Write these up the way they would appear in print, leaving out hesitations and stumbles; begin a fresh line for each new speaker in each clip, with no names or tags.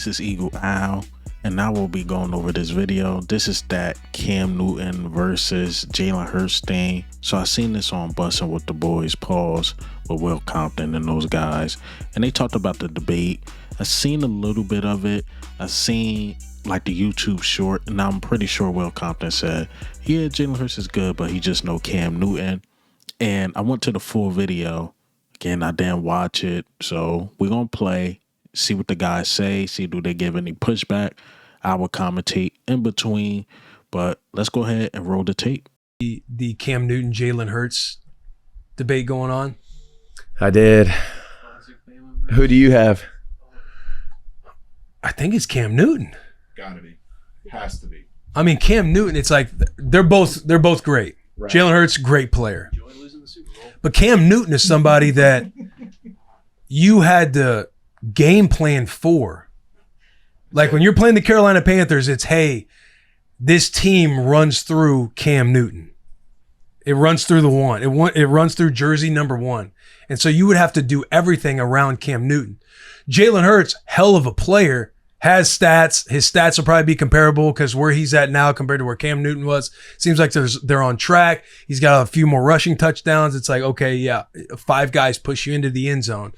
this is Eagle Al, and now we'll be going over this video. This is that Cam Newton versus Jalen Hurts thing. So I seen this on Bussin' with the Boys, pause, with Will Compton and those guys, and they talked about the debate. I seen a little bit of it. I seen like the YouTube short, and I'm pretty sure Will Compton said, yeah, Jalen Hurts is good, but he just know Cam Newton. And I went to the full video. Again, I didn't watch it, so we're gonna play, see what the guys say, see do they give any pushback. I will commentate in between, but let's go ahead and roll the tape.
The Cam Newton, Jalen Hurts debate going on.
I did. Who do you have?
I think it's Cam Newton.
Gotta be. Has to be.
I mean, Cam Newton, it's like they're both great. Right. Jalen Hurts, great player. But Cam Newton is somebody that you had to game plan for. Like when you're playing the Carolina Panthers, it's, hey, this team runs through Cam Newton. It runs through the one. It runs through jersey number 1. And so you would have to do everything around Cam Newton. Jalen Hurts, hell of a player, has stats. His stats will probably be comparable because where he's at now compared to where Cam Newton was, seems like they're on track. He's got a few more rushing touchdowns. It's like, okay, yeah, 5 guys push you into the end zone.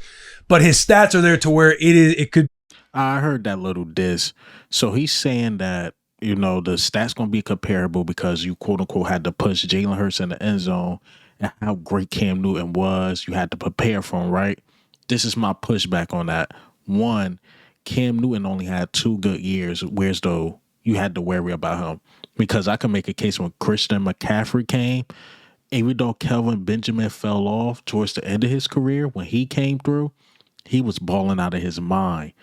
But his stats are there to where it could.
I heard that little diss. So he's saying that, you know, the stats going to be comparable because you, quote unquote, had to push Jalen Hurts in the end zone, and how great Cam Newton was. You had to prepare for him, right? This is my pushback on that. One, Cam Newton only had 2 good years, whereas though you had to worry about him. Because I can make a case when Christian McCaffrey came, even though Kelvin Benjamin fell off towards the end of his career, when he came through, he was balling out of his mind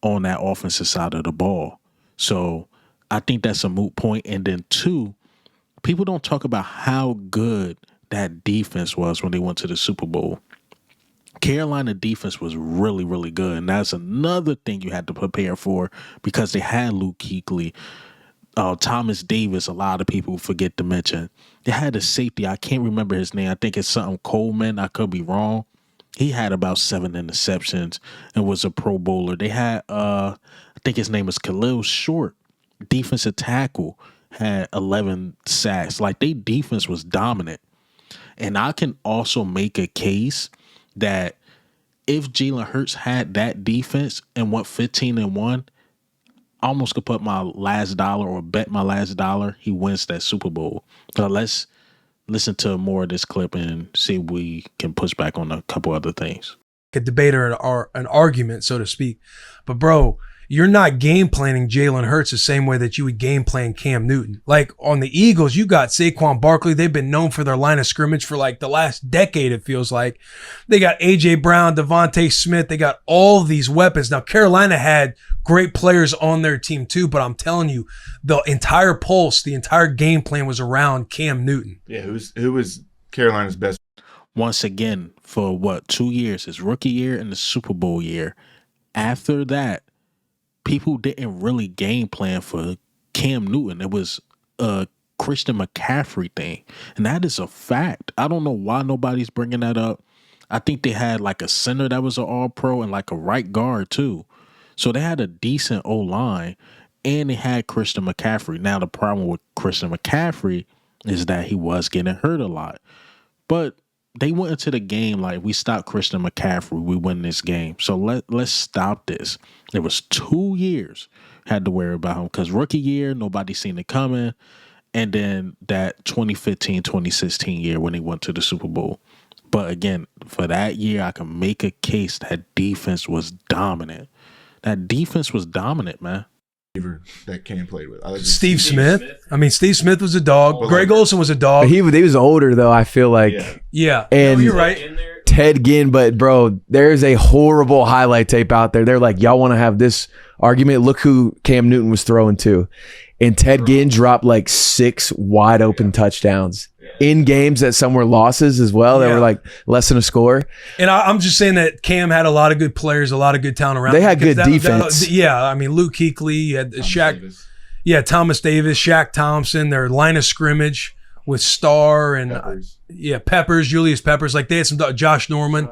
on that offensive side of the ball. So I think that's a moot point. And then 2, people don't talk about how good that defense was when they went to the Super Bowl. Carolina defense was really, really good. And that's another thing you had to prepare for because they had Luke Kuechly, Thomas Davis, a lot of people forget to mention. They had a safety. I can't remember his name. I think it's something Coleman. I could be wrong. He had about 7 interceptions and was a Pro Bowler. They had, I think his name is Khalil Short, defensive tackle, had 11 sacks. Like, their defense was dominant. And I can also make a case that if Jalen Hurts had that defense and went 15-1, I almost could put my last dollar or bet my last dollar he wins that Super Bowl. But let's listen to more of this clip and see if we can push back on a couple other things.
A debate or an argument, so to speak. But, bro, you're not game planning Jalen Hurts the same way that you would game plan Cam Newton. Like on the Eagles, you got Saquon Barkley. They've been known for their line of scrimmage for like the last decade, it feels like. They got A.J. Brown, Devontae Smith. They got all these weapons. Now, Carolina had great players on their team too, but I'm telling you, the entire pulse, the entire game plan was around Cam Newton.
Yeah, who was Carolina's best?
Once again, for what, 2 years, his rookie year and the Super Bowl year. After that, people didn't really game plan for Cam Newton. It was a Christian McCaffrey thing. And that is a fact. I don't know why nobody's bringing that up. I think they had like a center that was an all-pro and like a right guard too. So they had a decent O-line and they had Christian McCaffrey. Now the problem with Christian McCaffrey is that he was getting hurt a lot. But they went into the game like, we stopped Christian McCaffrey, we win this game. So let's stop this. It was 2 years had to worry about him because rookie year, nobody seen it coming. And then that 2015-2016 year when he went to the Super Bowl. But again, for that year, I can make a case that defense was dominant. That defense was dominant, man.
That Cam played with.
Steve Smith. I mean, Steve Smith was a dog. Greg Olsen was a dog.
But he was older, though, I feel like.
Yeah.
And
no, you're right.
Ted Ginn, but, bro, there's a horrible highlight tape out there. They're like, y'all want to have this argument? Look who Cam Newton was throwing to. And Ted Ginn dropped like 6 wide open touchdowns in games that some were losses as well. That were like less than a score.
And I'm just saying that Cam had a lot of good players, a lot of good talent around.
They had good defense.
Yeah, I mean, Luke Kuechly, you had Shaq. Davis. Yeah, Thomas Davis, Shaq Thompson, their line of scrimmage with Starr and Peppers, Julius Peppers. Like they had some Josh Norman.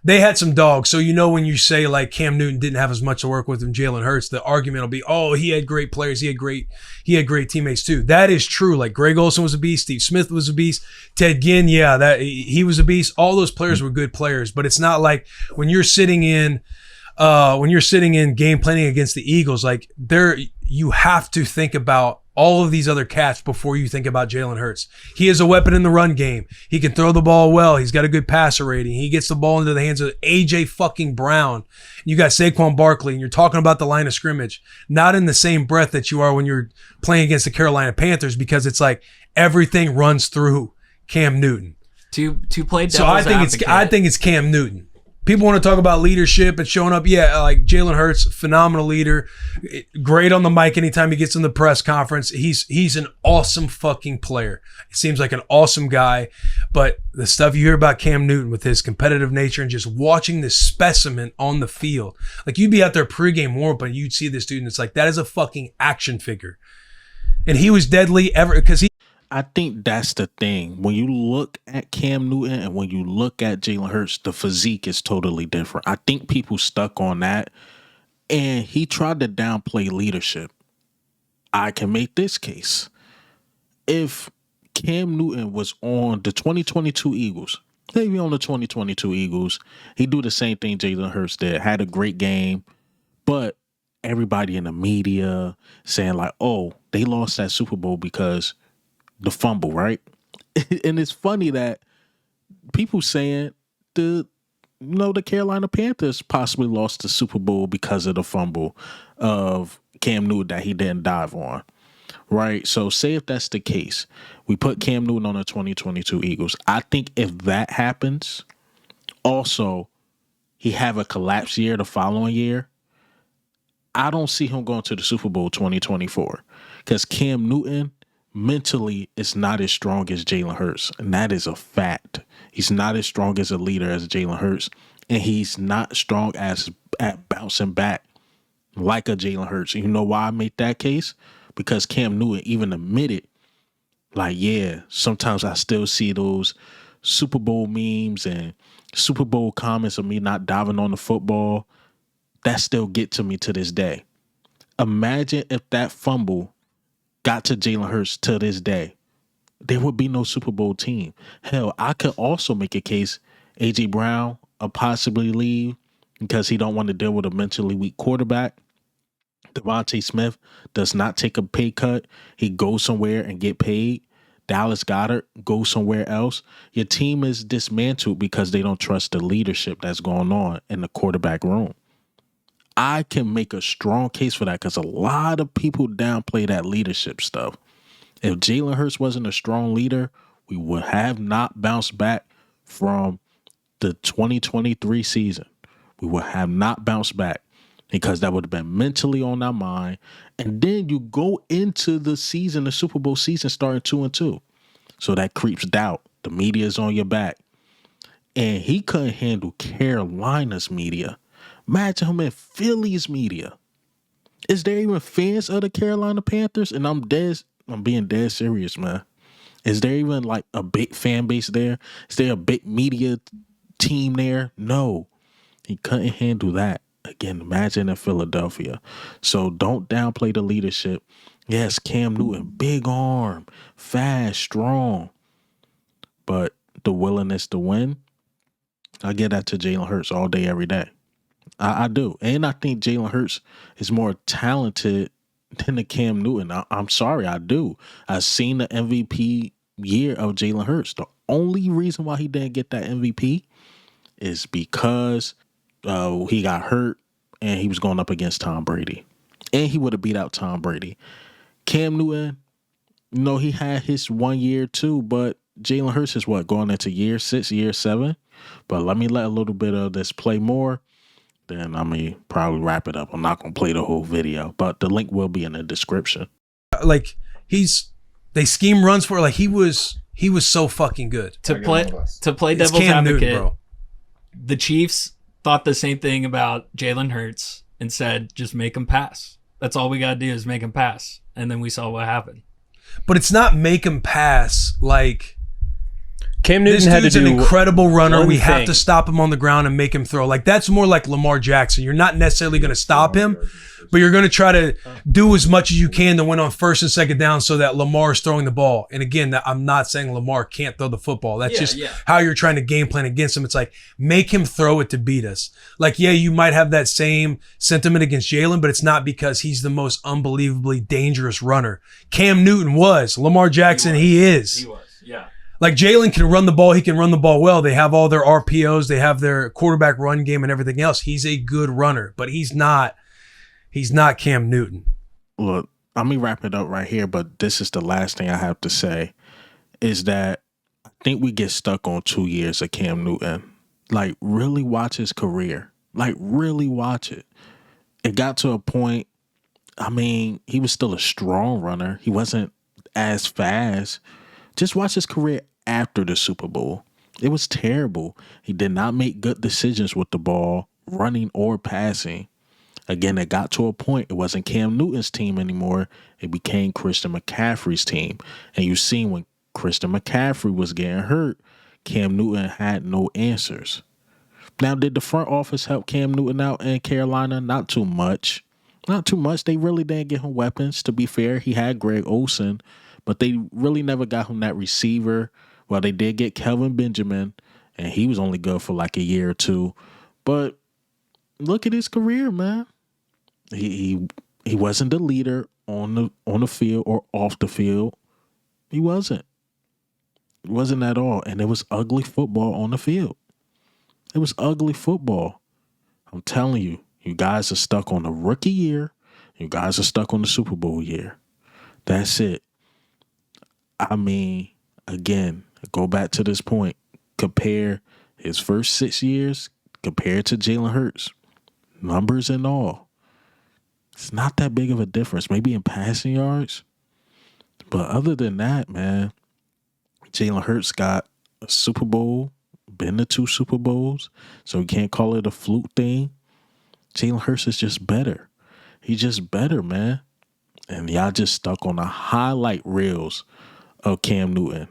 they had some dogs. So when you say like Cam Newton didn't have as much to work with than Jalen Hurts, the argument will be, oh, he had great players, he had great teammates too. That is true. Like Greg Olsen was a beast, Steve Smith was a beast, Ted Ginn, that he was a beast. All those players were good players, but it's not like when you're sitting in game planning against the Eagles, like you have to think about all of these other cats before you think about Jalen Hurts. He is a weapon in the run game. He can throw the ball well. He's got a good passer rating. He gets the ball into the hands of AJ fucking Brown. You got Saquon Barkley, and you're talking about the line of scrimmage, not in the same breath that you are when you're playing against the Carolina Panthers, because it's like everything runs through Cam Newton.
To play devil's
So I think it's Cam Newton. People want to talk about leadership and showing up. Yeah, like Jalen Hurts, phenomenal leader, great on the mic anytime he gets in the press conference. He's an awesome fucking player. It seems like an awesome guy, but the stuff you hear about Cam Newton with his competitive nature and just watching this specimen on the field, like you'd be out there pregame warm-up and you'd see this dude and it's like, that is a fucking action figure. And he was deadly because
I think that's the thing. When you look at Cam Newton and when you look at Jalen Hurts, the physique is totally different. I think people stuck on that, and he tried to downplay leadership. I can make this case. If Cam Newton was on the 2022 Eagles, maybe on the 2022 Eagles, he'd do the same thing Jalen Hurts did, had a great game, but everybody in the media saying like, oh, they lost that Super Bowl because the fumble, right? And it's funny that people saying the Carolina Panthers possibly lost the Super Bowl because of the fumble of Cam Newton that he didn't dive on, right? So say if that's the case, we put Cam Newton on the 2022 Eagles. I think if that happens, also he have a collapse year the following year, I don't see him going to the Super Bowl 2024 because Cam Newton mentally is not as strong as Jalen Hurts, and that is a fact. He's not as strong as a leader as Jalen Hurts, and he's not strong as at bouncing back like a Jalen Hurts. And you know why I make that case? Because Cam Newton even admitted, like, yeah, sometimes I still see those Super Bowl memes and Super Bowl comments of me not diving on the football. That still get to me to this day. Imagine if that fumble got to Jalen Hurts to this day, there would be no Super Bowl team. Hell, I could also make a case AJ Brown will possibly leave because he don't want to deal with a mentally weak quarterback. Devontae Smith does not take a pay cut. He goes somewhere and get paid. Dallas Goedert goes somewhere else. Your team is dismantled because they don't trust the leadership that's going on in the quarterback room. I can make a strong case for that because a lot of people downplay that leadership stuff. If Jalen Hurts wasn't a strong leader, we would have not bounced back from the 2023 season. We would have not bounced back because that would have been mentally on our mind. And then you go into the season, the Super Bowl season, starting 2-2. So that creeps doubt. The media is on your back. And he couldn't handle Carolina's media. Imagine him in Philly's media. Is there even fans of the Carolina Panthers? And I'm being dead serious, man. Is there even like a big fan base there? Is there a big media team there? No. He couldn't handle that. Again, imagine in Philadelphia. So don't downplay the leadership. Yes, Cam Newton, big arm, fast, strong. But the willingness to win, I give that to Jalen Hurts all day, every day. I do. And I think Jalen Hurts is more talented than the Cam Newton. I'm sorry, I do. I've seen the MVP year of Jalen Hurts. The only reason why he didn't get that MVP is because he got hurt and he was going up against Tom Brady. And he would have beat out Tom Brady. Cam Newton, he had his 1 year too, but Jalen Hurts is going into year 6, year 7. But let me let a little bit of this play more. Then I may probably wrap it up. I'm not going to play the whole video, but the link will be in the description.
Like they scheme runs for, like he was so fucking good.
To play
It's
devil's
Cam
advocate,
Newton, bro.
The Chiefs thought the same thing about Jalen Hurts and said, just make him pass. That's all we got to do is make him pass. And then we saw what happened.
But it's not make him pass like
Cam Newton
This
had to
dude's an
do
incredible runner.
one
We have
thing.
to stop him on the ground and make him throw. Like, that's more like Lamar Jackson. You're not necessarily going to stop him, but you're going to try to do as much as you can to win on first and second down so that Lamar is throwing the ball. And again, I'm not saying Lamar can't throw the football. That's just how you're trying to game plan against him. It's like, make him throw it to beat us. Like, yeah, you might have that same sentiment against Jalen, but it's not because he's the most unbelievably dangerous runner. Cam Newton was. Lamar Jackson, he is.
He was, yeah.
Like, Jalen can run the ball. He can run the ball well. They have all their RPOs. They have their quarterback run game and everything else. He's a good runner, but he's not Cam Newton.
Look, let me wrap it up right here, but this is the last thing I have to say, is that I think we get stuck on 2 years of Cam Newton. Like, really watch his career. Like, really watch it. It got to a point, I mean, he was still a strong runner. He wasn't as fast. Just watch his career after the Super Bowl. It was terrible. He did not make good decisions with the ball, running or passing. Again, it got to a point, it wasn't Cam Newton's team anymore. It became Christian McCaffrey's team. And you seen when Christian McCaffrey was getting hurt, Cam Newton had no answers. Now, did the front office help Cam Newton out in Carolina? Not too much. Not too much. They really didn't get him weapons, to be fair. He had Greg Olsen, but they really never got him that receiver. Well, they did get Kelvin Benjamin, and he was only good for like a year or two. But look at his career, man. He wasn't the leader on the field or off the field. He wasn't. It wasn't at all. And it was ugly football on the field. It was ugly football. I'm telling you, you guys are stuck on the rookie year. You guys are stuck on the Super Bowl year. That's it. I mean, again, go back to this point. Compare his first 6 years compared to Jalen Hurts. Numbers and all. It's not that big of a difference. Maybe in passing yards. But other than that, man, Jalen Hurts got a Super Bowl, been to 2 Super Bowls, so we can't call it a fluke thing. Jalen Hurts is just better. He's just better, man. And y'all just stuck on the highlight reels of Cam Newton.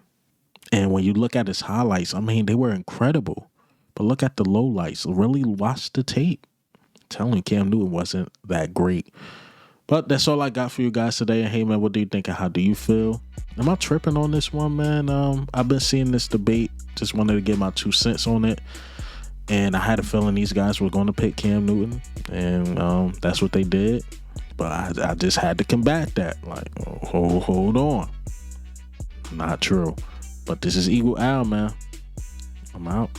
And when you look at his highlights, I mean, they were incredible. But look at the lowlights. Really watch the tape. I'm telling you, Cam Newton wasn't that great. But that's all I got for you guys today. And hey, man, what do you think and how do you feel? Am I tripping on this one, man? I've been seeing this debate. Just wanted to get my 2 cents on it. And I had a feeling these guys were going to pick Cam Newton. And that's what they did. But I just had to combat that. Like, hold on. Not true. But this is Eagle Al, man. I'm out.